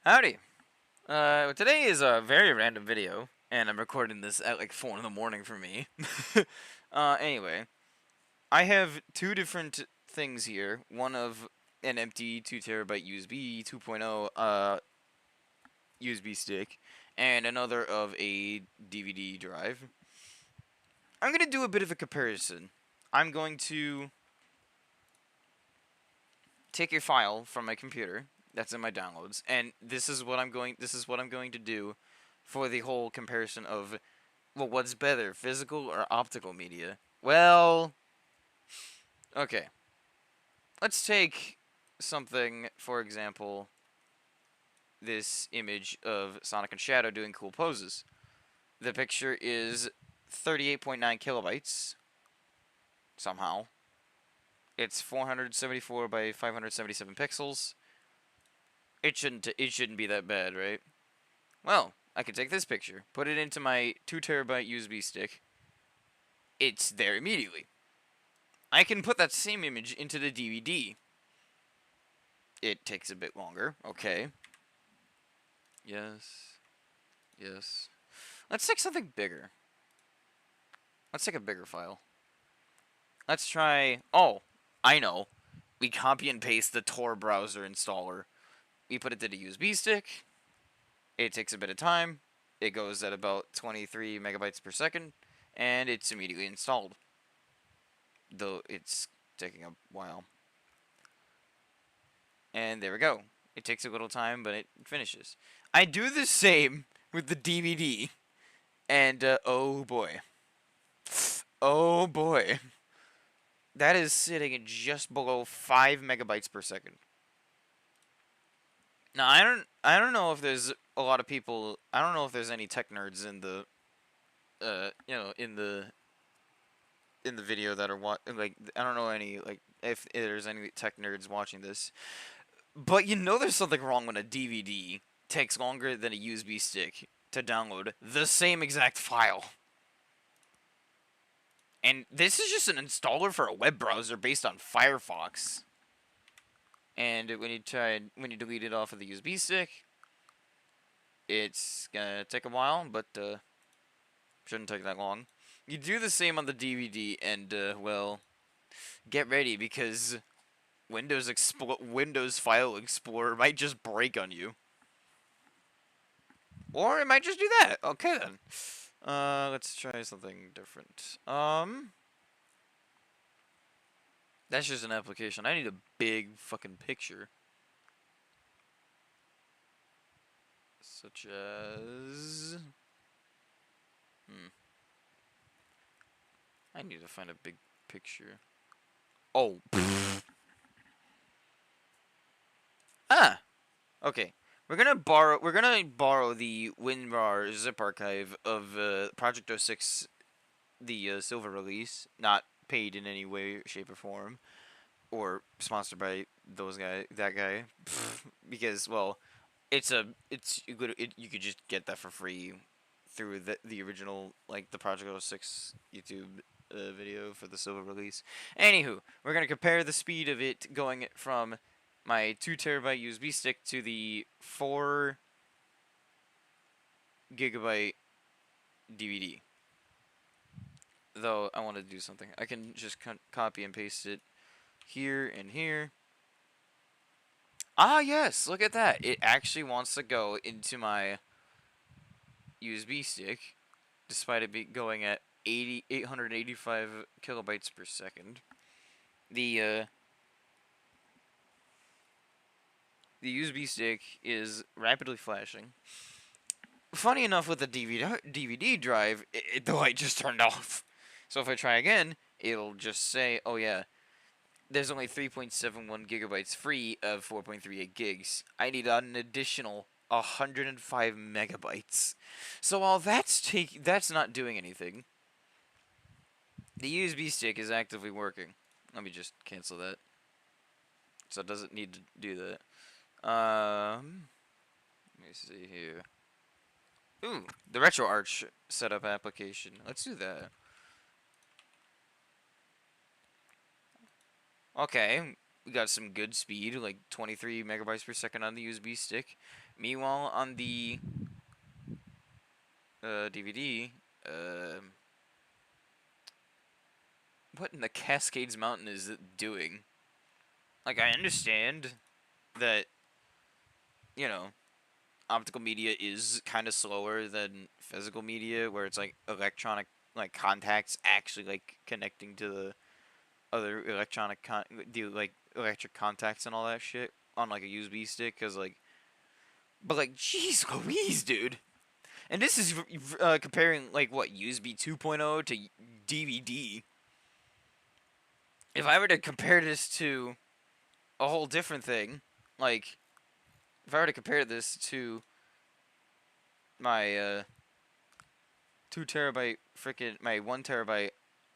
Howdy. Today is a very random video, and I'm recording this at like 4 in the morning for me. Anyway, I have two different things here. One of an empty 2 terabyte USB 2.0 USB stick, and another of a DVD drive. I'm gonna do a bit of a comparison. I'm going to take a file from my computer that's in my downloads, and this is what I'm going to do for the whole comparison of, well, what's better, physical or optical media? Well, okay. Let's take something, for example, this image of Sonic and Shadow doing cool poses. The picture is 38.9 kilobytes, somehow. It's 474 by 577 pixels. It shouldn't be that bad, right? Well, I could take this picture, put it into my 2 terabyte USB stick. It's there immediately. I can put that same image into the DVD. It takes a bit longer. Okay. Yes. Yes. Let's take something bigger. Let's take a bigger file. Let's try... Oh, I know. We copy and paste the Tor browser installer. We put it to the USB stick. It takes a bit of time. It goes at about 23 megabytes per second. And it's immediately installed. Though it's taking a while. And there we go. It takes a little time, but it finishes. I do the same with the DVD. And, oh boy. Oh boy. That is sitting at just below 5 megabytes per second. Now, I don't know if there's a lot of people... I don't know if there's any tech nerds in the... in the video that are like, I don't know any, like, if there's any tech nerds watching this. But you know there's something wrong when a DVD takes longer than a USB stick to download the same exact file. And this is just an installer for a web browser based on Firefox. And when you delete it off of the USB stick, it's gonna take a while, but shouldn't take that long. You do the same on the DVD, and well, get ready because Windows File Explorer might just break on you, or it might just do that. Okay then. Let's try something different. That's just an application. I need a big fucking picture. Such as... I need to find a big picture. Oh. Ah! Okay. We're gonna borrow the WinRAR zip archive of Project 06, the silver release, not paid in any way, shape, or form, or sponsored by that guy, because, well, you could just get that for free through the original, like, the Project 06 YouTube video for the silver release. Anywho, we're gonna compare the speed of it going from my 2 terabyte USB stick to the 4 gigabyte DVD. Though I want to do something. I can just copy and paste it here and here. Ah, yes, look at that. It actually wants to go into my USB stick, despite it going at 885 kilobytes per second. The USB stick is rapidly flashing. Funny enough, with the DVD drive, the light just turned off. So if I try again, it'll just say, oh yeah, there's only 3.71 gigabytes free of 4.38 gigs. I need an additional 105 megabytes. So while that's not doing anything, the USB stick is actively working. Let me just cancel that. So it doesn't need to do that. Let me see here. Ooh, the RetroArch setup application. Let's do that. Okay, we got some good speed, like 23 megabytes per second on the USB stick. Meanwhile, on the DVD, what in the Cascades Mountain is it doing? Like, I understand that, you know, optical media is kind of slower than physical media, where it's like electronic, like contacts actually like connecting to the other the like electric contacts and all that shit on like a USB stick, cause like, but like, jeez Louise, dude. And this is comparing like what USB 2.0 to DVD. If I were to compare this to a whole different thing, like if I were to compare this to my 2 terabyte freaking my 1 terabyte,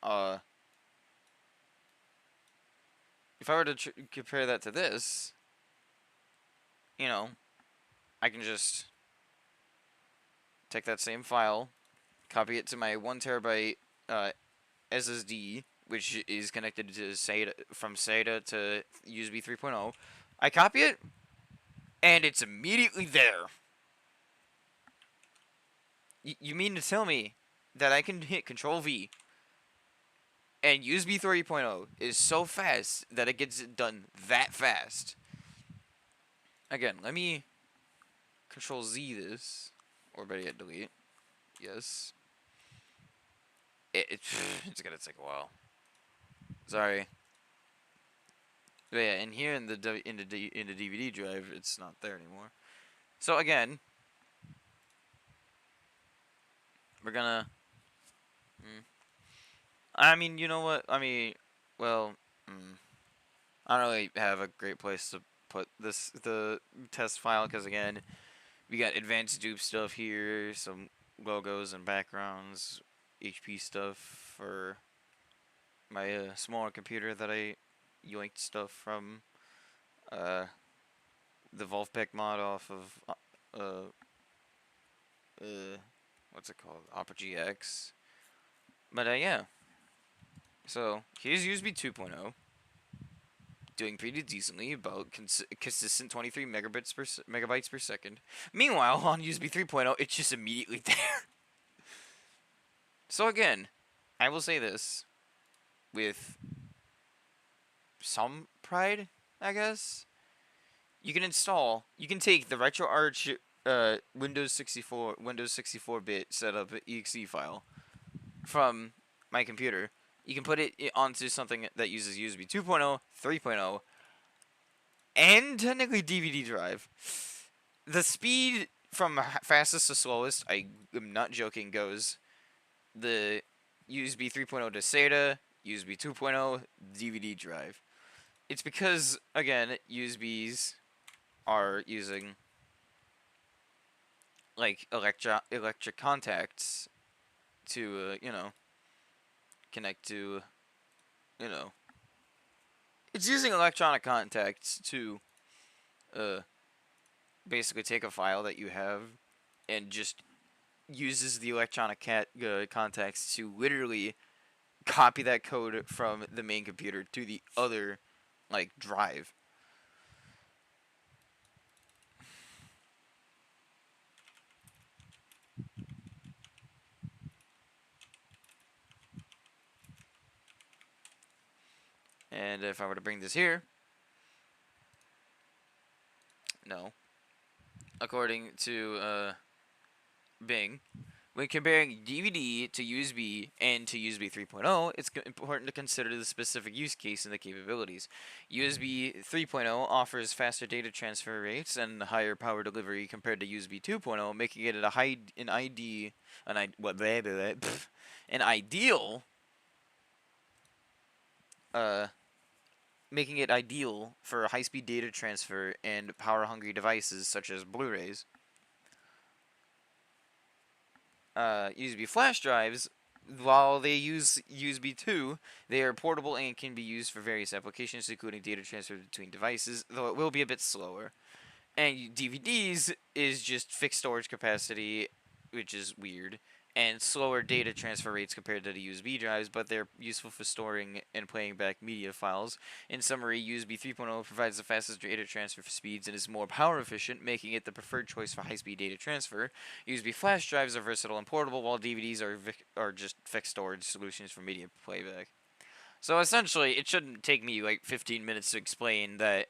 uh, if I were to compare that to this, you know, I can just take that same file, copy it to my 1 terabyte SSD, which is connected to SATA from SATA to USB 3.0. I copy it, and it's immediately there. You mean to tell me that I can hit Control V and USB 3.0 is so fast that it gets it done that fast? Again, let me Control Z this, or better yet, delete. Yes. It's gonna take a while. Sorry. But yeah, and here in the DVD drive, it's not there anymore. So again, we're gonna. I mean, you know what? I mean, well, I don't really have a great place to put the test file, because again, we got advanced dupe stuff here, some logos and backgrounds, HP stuff for my smaller computer that I yoinked stuff from uh, the Wolfpack mod off of what's it called, Opera GX. But yeah, so here's USB 2.0. Doing pretty decently, about consistent 23 megabytes per second. Meanwhile, on USB 3.0, it's just immediately there. So again, I will say this with some pride, I guess. You can take the RetroArch Windows 64-bit setup exe file from my computer. You can put it onto something that uses USB 2.0, 3.0, and technically DVD drive. The speed from fastest to slowest, I am not joking, goes the USB 3.0 to SATA, USB 2.0, DVD drive. It's because, again, USBs are using like electric contacts to, connect to, you know, it's using electronic contacts to uh, basically take a file that you have and just uses the electronic contacts to literally copy that code from the main computer to the other like drive. And if I were to bring this here, no. According to Bing, when comparing DVD to USB and to USB 3.0, it's important to consider the specific use case and the capabilities. USB 3.0 offers faster data transfer rates and higher power delivery compared to USB 2.0, making it an ideal uh making it ideal for high-speed data transfer and power-hungry devices such as Blu-rays. USB flash drives, while they use USB 2, they are portable and can be used for various applications, including data transfer between devices, though it will be a bit slower. And DVDs is just fixed storage capacity, which is weird. and slower data transfer rates compared to the USB drives, but they're useful for storing and playing back media files. In summary, USB 3.0 provides the fastest data transfer speeds and is more power efficient, making it the preferred choice for high-speed data transfer. USB flash drives are versatile and portable, while DVDs are just fixed storage solutions for media playback. So essentially, it shouldn't take me like 15 minutes to explain that.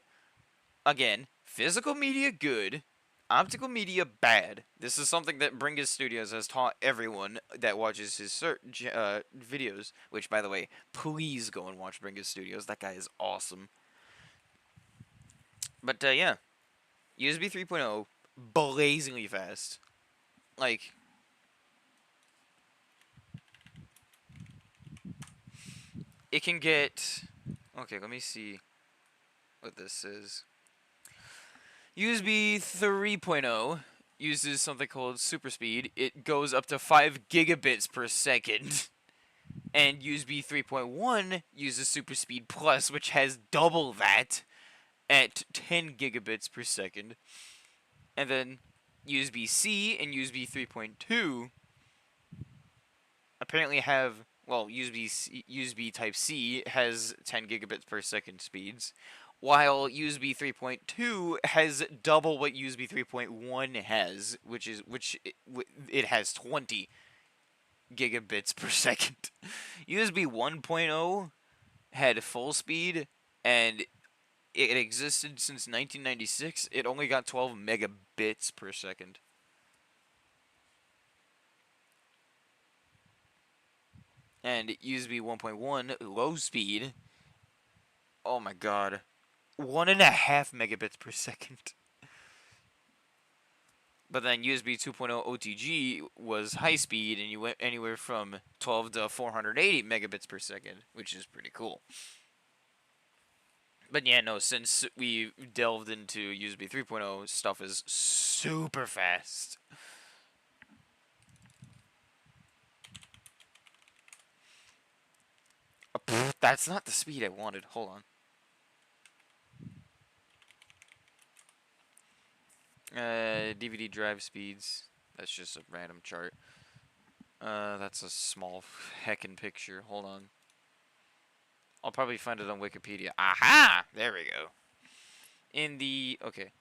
Again, physical media good, optical media bad. This is something that Bringus Studios has taught everyone that watches his videos. Which, by the way, please go and watch Bringus Studios. That guy is awesome. But yeah, USB 3.0, blazingly fast. Like, it can get. Okay, let me see what this is. USB 3.0 uses something called super speed. It goes up to 5 gigabits per second. And USB 3.1 uses super speed plus, which has double that at 10 gigabits per second. And then USB-C and USB 3.2 apparently have, well, USB Type C has 10 gigabits per second speeds, while USB 3.2 has double what USB 3.1 has, which it has 20 gigabits per second. USB 1.0 had full speed, and it existed since 1996. It only got 12 megabits per second. And USB 1.1 low speed, oh my god, 1.5 megabits per second. But then USB 2.0 OTG was high speed, and you went anywhere from 12 to 480 megabits per second, which is pretty cool. But yeah, no, since we delved into USB 3.0, stuff is super fast. That's not the speed I wanted. Hold on. DVD drive speeds. That's just a random chart. That's a small heckin' picture. Hold on. I'll probably find it on Wikipedia. Aha! There we go. In the... Okay.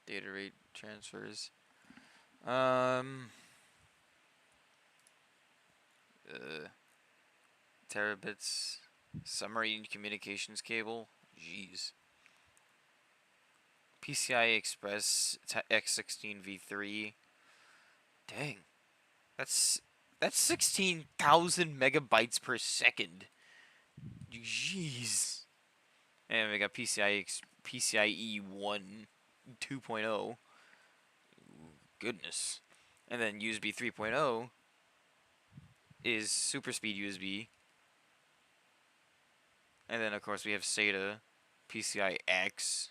Data rate transfers. Terabits. Submarine communications cable. Jeez. PCI Express X16v3. Dang. That's 16,000 megabytes per second. Jeez. And we got PCIe 1 2.0. Goodness. And then USB 3.0 is super speed USB. And then of course we have SATA, PCI X.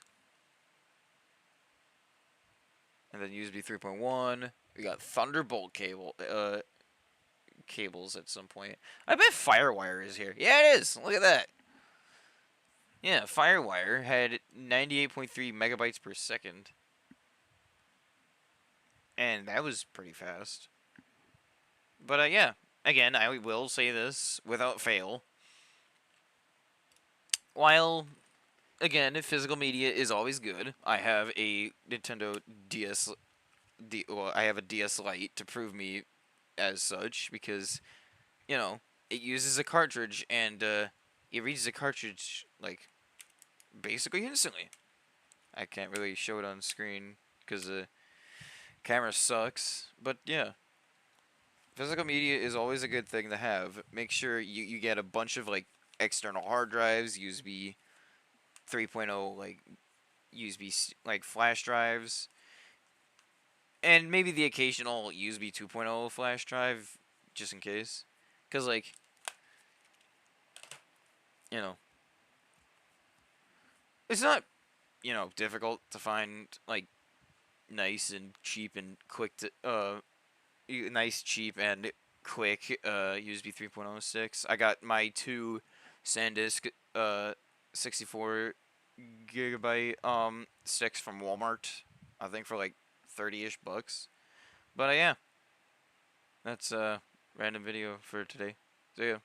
And then USB 3.1. We got Thunderbolt cables at some point. I bet FireWire is here. Yeah, it is. Look at that. Yeah, FireWire had 98.3 megabytes per second. And that was pretty fast. But yeah, again, I will say this without fail. While, again, physical media is always good, I have a Nintendo DS. Well, I have a DS Lite to prove me as such because, you know, it uses a cartridge and it reads the cartridge like basically instantly. I can't really show it on screen because the camera sucks, but yeah. Physical media is always a good thing to have. Make sure you get a bunch of like external hard drives, USB 3.0 like USB like flash drives, and maybe the occasional USB 2.0 flash drive just in case. Cuz like you know, it's not, difficult to find like nice and cheap and quick to nice cheap and quick USB 3.0 sticks. I got my two SanDisk 64 gigabyte sticks from Walmart. I think for like 30-ish bucks. But yeah, that's random video for today. So yeah.